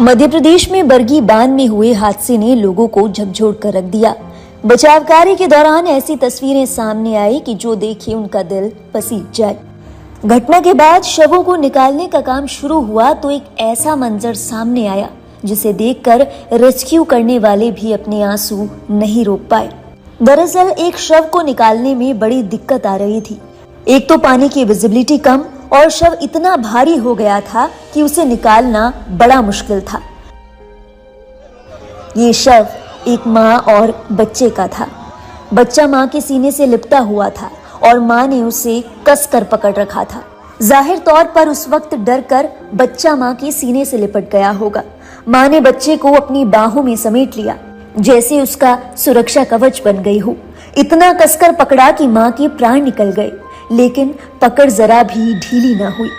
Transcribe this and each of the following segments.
मध्य प्रदेश में बरगी बांध में हुए हादसे ने लोगों को झकझोर कर रख दिया। बचाव कार्य के दौरान ऐसी तस्वीरें सामने आई कि जो देखे उनका दिल पसीज जाए। घटना के बाद शवों को निकालने का काम शुरू हुआ तो एक ऐसा मंजर सामने आया जिसे देखकर रेस्क्यू करने वाले भी अपने आंसू नहीं रोक पाए। दरअसल एक शव को निकालने में बड़ी दिक्कत आ रही थी। एक तो पानी की विजिबिलिटी कम और शव इतना भारी हो गया था कि उसे निकालना बड़ा मुश्किल था। ये शव एक माँ और बच्चे का था। बच्चा माँ के सीने से लिपटा हुआ था और माँ ने उसे कसकर पकड़ रखा था। जाहिर तौर पर उस वक्त डर कर बच्चा माँ के सीने से लिपट गया होगा। माँ ने बच्चे को अपनी बाहों में समेट लिया, जैसे उसका सुरक्षा कवच बन गई हो। इतना कसकर पकड़ा कि माँ के प्राण निकल गए, लेकिन पकड़ जरा भी ढीली ना हुई।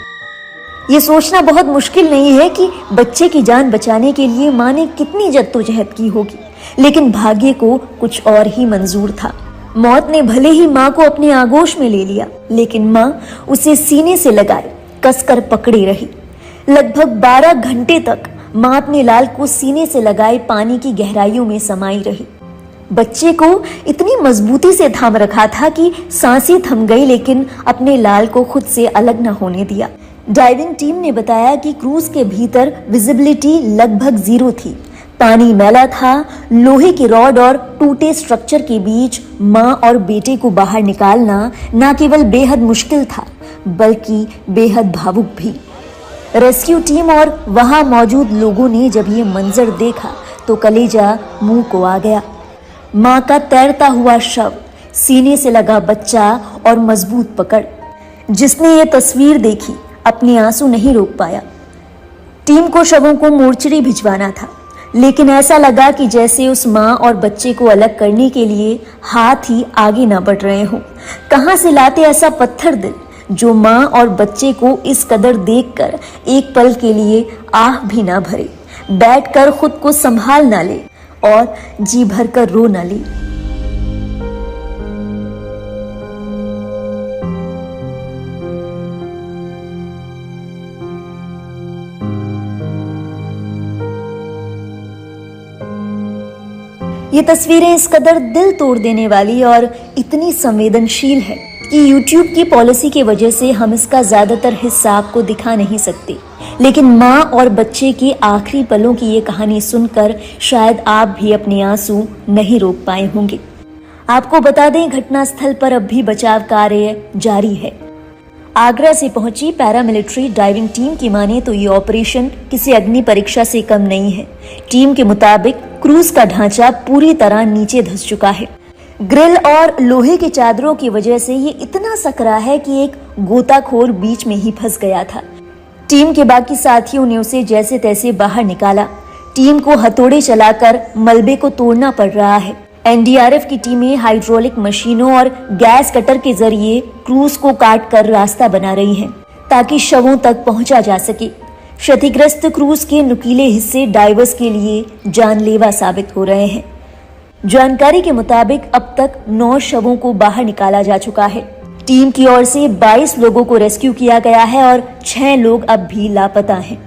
ये सोचना बहुत मुश्किल नहीं है कि बच्चे की जान बचाने के लिए माँ ने कितनी जद्दोजहद की होगी, लेकिन भाग्य को कुछ और ही मंजूर था। मौत ने भले ही माँ को अपने आगोश में ले लिया, लेकिन माँ उसे सीने से लगाए कसकर पकड़े रही। लगभग 12 घंटे तक माँ अपने लाल को सीने से लगाए पानी की गहराइयों में समाई रही। बच्चे को इतनी मजबूती से थाम रखा था कि सांसें थम गई, लेकिन अपने लाल को खुद से अलग न होने दिया। डाइविंग टीम ने बताया कि क्रूज के भीतर विजिबिलिटी लगभग 0 थी। पानी मैला था। लोहे की रॉड और टूटे स्ट्रक्चर के बीच माँ और बेटे को बाहर निकालना न केवल बेहद मुश्किल था, बल्कि बेहद भावुक भी। रेस्क्यू टीम और वहां मौजूद लोगों ने जब ये मंजर देखा तो कलेजा मुंह को आ गया। माँ का तैरता हुआ शव, सीने से लगा बच्चा और मजबूत पकड़। जिसने ये तस्वीर देखी अपने आंसू नहीं रोक पाया। टीम को शवों को मोर्चरी भिजवाना था, लेकिन ऐसा लगा कि जैसे उस माँ और बच्चे को अलग करने के लिए हाथ ही आगे ना बढ़ रहे हों। कहाँ से लाते ऐसा पत्थर दिल जो माँ और बच्चे को इस कदर देखकर एक पल के लिए आह भी ना भरे, बैठकर खुद को संभाल ना ले और जी भर कर रो ना ले। ये तस्वीरें इस कदर दिल तोड़ देने वाली और इतनी संवेदनशील है कि YouTube की पॉलिसी की वजह से हम इसका ज्यादातर हिस्सा आपको दिखा नहीं सकते, लेकिन माँ और बच्चे के आखिरी पलों की ये कहानी सुनकर शायद आप भी अपने आंसू नहीं रोक पाए होंगे। आपको बता दें, घटनास्थल पर अब भी बचाव कार्य जारी है। आगरा से पहुंची पैरामिलिट्री डाइविंग टीम की माने तो ये ऑपरेशन किसी अग्नि परीक्षा से कम नहीं है। टीम के मुताबिक क्रूज का ढांचा पूरी तरह नीचे धंस चुका है। ग्रिल और लोहे की चादरों की वजह से ये इतना सकरा है कि एक गोताखोर बीच में ही फंस गया था। टीम के बाकी साथियों ने उसे जैसे तैसे बाहर निकाला। टीम को हथौड़े चलाकर मलबे को तोड़ना पड़ रहा है। एनडीआरएफ की टीमें हाइड्रोलिक मशीनों और गैस कटर के जरिए क्रूज को काट कर रास्ता बना रही हैं, ताकि शवों तक पहुंचा जा सके। क्षतिग्रस्त क्रूज के नुकीले हिस्से डाइवर्स के लिए जानलेवा साबित हो रहे हैं। जानकारी के मुताबिक अब तक 9 शवों को बाहर निकाला जा चुका है। टीम की ओर से 22 लोगों को रेस्क्यू किया गया है और 6 लोग अब भी लापता हैं।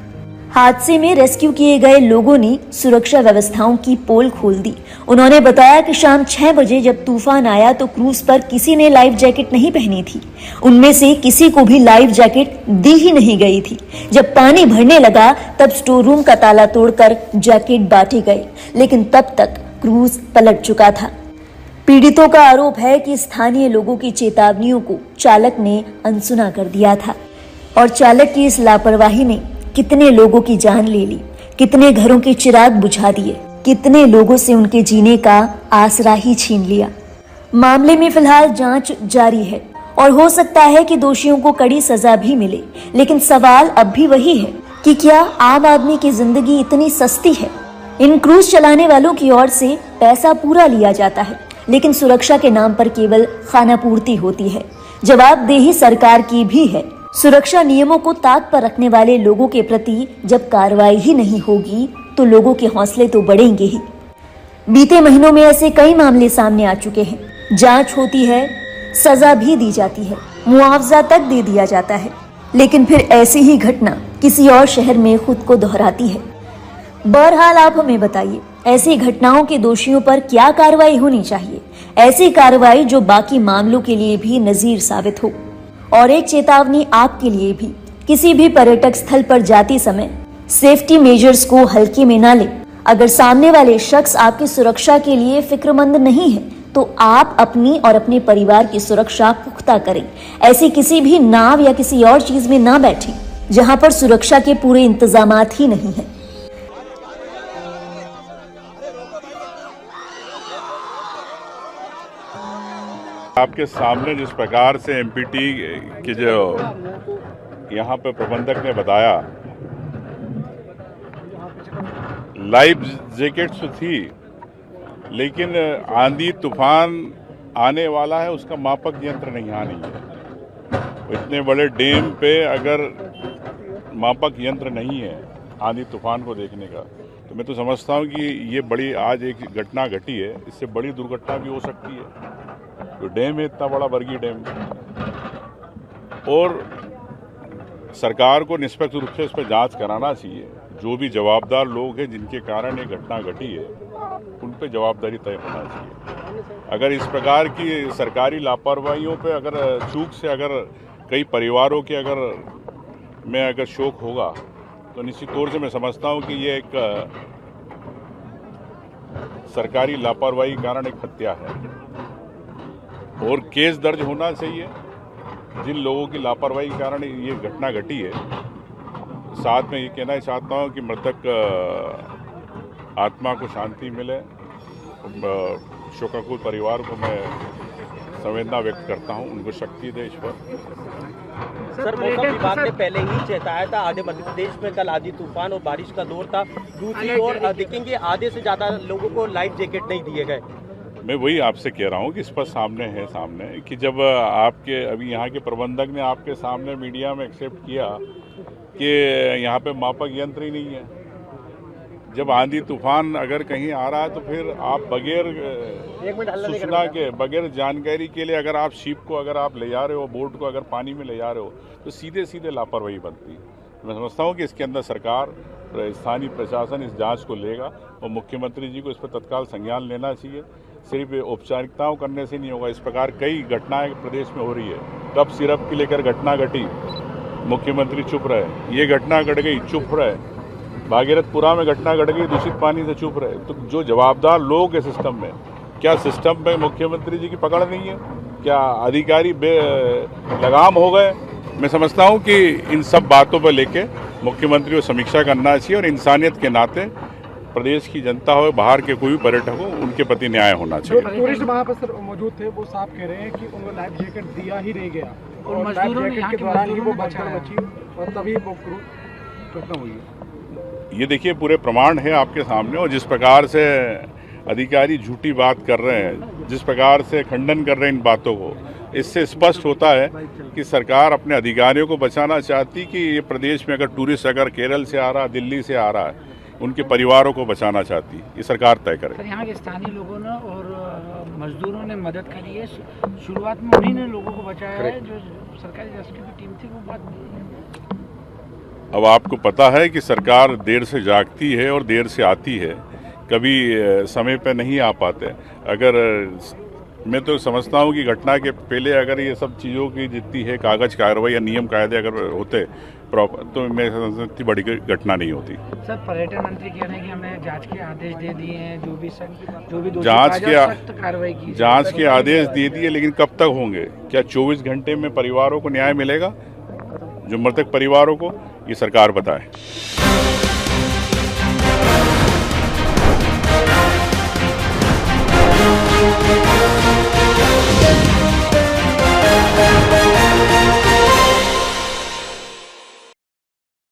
हादसे में रेस्क्यू किए गए लोगों ने सुरक्षा व्यवस्थाओं की पोल खोल दी। उन्होंने बताया कि शाम 6 बजे जब तूफान आया तो क्रूज पर किसी ने लाइफ जैकेट नहीं पहनी थी। उनमें से किसी को भी लाइफ जैकेट दी ही नहीं गई थी। जब पानी भरने लगा तब स्टोर रूम का ताला तोड़कर जैकेट बांटे गए, लेकिन तब तक क्रूज पलट चुका था। पीड़ितों का आरोप है कि स्थानीय लोगों की चेतावनियों को चालक ने अनसुना कर दिया था और चालक की इस लापरवाही ने कितने लोगों की जान ले ली, कितने घरों के चिराग बुझा दिए, कितने लोगों से उनके जीने का आसरा ही छीन लिया। मामले में फिलहाल जांच जारी है और हो सकता है कि दोषियों को कड़ी सजा भी मिले, लेकिन सवाल अब भी वही है कि क्या आम आदमी की जिंदगी इतनी सस्ती है? इन क्रूज चलाने वालों की ओर से पैसा पूरा लिया जाता है, लेकिन सुरक्षा के नाम पर केवल खानापूर्ति होती है। जवाबदेही सरकार की भी है। सुरक्षा नियमों को ताक पर रखने वाले लोगों के प्रति जब कार्रवाई ही नहीं होगी तो लोगों के हौसले तो बढ़ेंगे ही। बीते महीनों में ऐसे कई मामले सामने आ चुके हैं। जांच होती है, सजा भी दी जाती है, मुआवजा तक दे दिया जाता है, लेकिन फिर ऐसी ही घटना किसी और शहर में खुद को दोहराती है। बहरहाल आप हमें बताइए, ऐसी घटनाओं के दोषियों पर क्या कार्रवाई होनी चाहिए? ऐसी कार्रवाई जो बाकी मामलों के लिए भी नजीर साबित हो। और एक चेतावनी आपके लिए भी, किसी भी पर्यटक स्थल पर जाते समय सेफ्टी मेजर्स को हल्के में न लें। अगर सामने वाले शख्स आपकी सुरक्षा के लिए फिक्रमंद नहीं है तो आप अपनी और अपने परिवार की सुरक्षा पुख्ता करें। ऐसी किसी भी नाव या किसी और चीज में ना बैठें जहां पर सुरक्षा के पूरे इंतजामात ही नहीं है। आपके सामने जिस प्रकार से एमपीटी के जो यहाँ पे प्रबंधक ने बताया, लाइफ जैकेट्स तो थी लेकिन आंधी तूफान आने वाला है उसका मापक यंत्र नहीं यहाँ नहीं है। इतने बड़े डैम पे अगर मापक यंत्र नहीं है आंधी तूफान को देखने का, तो मैं तो समझता हूँ कि ये बड़ी आज एक घटना घटी है, इससे बड़ी दुर्घटना भी हो सकती है। तो डैम है इतना बड़ा, बरगी डैम, और सरकार को निष्पक्ष रूप से इस पर जांच कराना चाहिए। जो भी जवाबदार लोग हैं जिनके कारण ये घटना घटी है उन पे जवाबदारी तय होना चाहिए। अगर इस प्रकार की सरकारी लापरवाहियों पे अगर चूक से अगर कई परिवारों के अगर शोक होगा तो निश्चित तौर से मैं समझता हूँ कि ये एक सरकारी लापरवाही के कारण एक हत्या है और केस दर्ज होना चाहिए जिन लोगों की लापरवाही के कारण ये घटना घटी है। साथ में ये कहना चाहता हूँ कि मृतक आत्मा को शांति मिले। शोकाकुल परिवार को मैं संवेदना व्यक्त करता हूँ, उनको शक्ति दे ईश्वर। सर, मौसम विभाग ने पहले ही चेताया था, आधे मध्य प्रदेश में कल आंधी तूफान और बारिश का दौर था। दूसरी ओर देखेंगे आधे से ज्यादा लोगों को लाइफ जैकेट नहीं दिए गए। मैं वही आपसे कह रहा हूँ कि इस पर सामने कि जब आपके अभी यहाँ के प्रबंधक ने आपके सामने मीडिया में एक्सेप्ट किया कि यहाँ पे मापक यंत्र ही नहीं है। जब आंधी तूफान अगर कहीं आ रहा है तो फिर आप बगैर सूचना के, बगैर जानकारी के लिए अगर आप शिप को अगर आप ले जा रहे हो, बोट को अगर पानी में ले जा रहे हो, तो सीधे सीधे लापरवाही बनती है। मैं समझता हूँ कि इसके अंदर सरकार, स्थानीय प्रशासन इस जांच को लेगा और मुख्यमंत्री जी को इस पर तत्काल संज्ञान लेना चाहिए। सिर्फ औपचारिकताओं करने से नहीं होगा। इस प्रकार कई घटनाएं प्रदेश में हो रही है। कब सिरप की लेकर घटना घटी, मुख्यमंत्री चुप रहे। ये घटना घट गई, चुप रहे। भागीरथपुरा में घटना घट गई, दूषित पानी से चुप रहे। तो जो जवाबदार लोग हैं सिस्टम में, क्या सिस्टम में मुख्यमंत्री जी की पकड़ नहीं है? क्या अधिकारी लगाम हो गए? मैं समझता हूं कि इन सब बातों पर लेके मुख्यमंत्री को समीक्षा करना चाहिए और इंसानियत के नाते प्रदेश की जनता हो, बाहर के कोई भी पर्यटक हो, उनके प्रति न्याय होना चाहिए। जो टूरिस्ट वहाँ पर सर मौजूद थे वो साफ कह रहे हैं कि उनको लाइफ जैकेट दिया ही नहीं गया और लाइफ जैकेट के दौरान ही वो बची और तभी वो घटना हुई। ये देखिए पूरे प्रमाण है आपके सामने, और जिस प्रकार से अधिकारी झूठी बात कर रहे हैं, जिस प्रकार से खंडन कर रहे हैं इन बातों को, इससे स्पष्ट होता है कि सरकार अपने अधिकारियों को बचाना चाहती कि ये प्रदेश में अगर टूरिस्ट अगर केरल से आ रहा, दिल्ली से आ रहा है, उनके परिवारों को बचाना चाहती। ये सरकार तय करे। सर, यहाँ के स्थानीय लोगों ने और मजदूरों ने मदद करी है। शुरुआत में उन्हीं ने लोगों को बचाया है। जो सरकारी रेस्क्यू की टीम थी वो बात नहीं है। अब आपको पता है कि सरकार देर से जागती है और देर से आती है, कभी समय पे नहीं आ पाते। अगर मैं तो समझता हूँ कि घटना के पहले अगर ये सब चीज़ों की जितनी है कागज कार्रवाई या नियम कायदे अगर होते प्रॉपर, तो मैं इतनी बड़ी घटना नहीं होती। सर, पर्यटन मंत्री कह रहे हैं कि हमने जांच के आदेश दे दिए हैं, जो भी जांच कार्रवाई की, जांच के आदेश दे दिए, लेकिन कब तक होंगे? क्या 24 घंटे में परिवारों को न्याय मिलेगा? जो मृतक परिवारों को, ये सरकार बताए।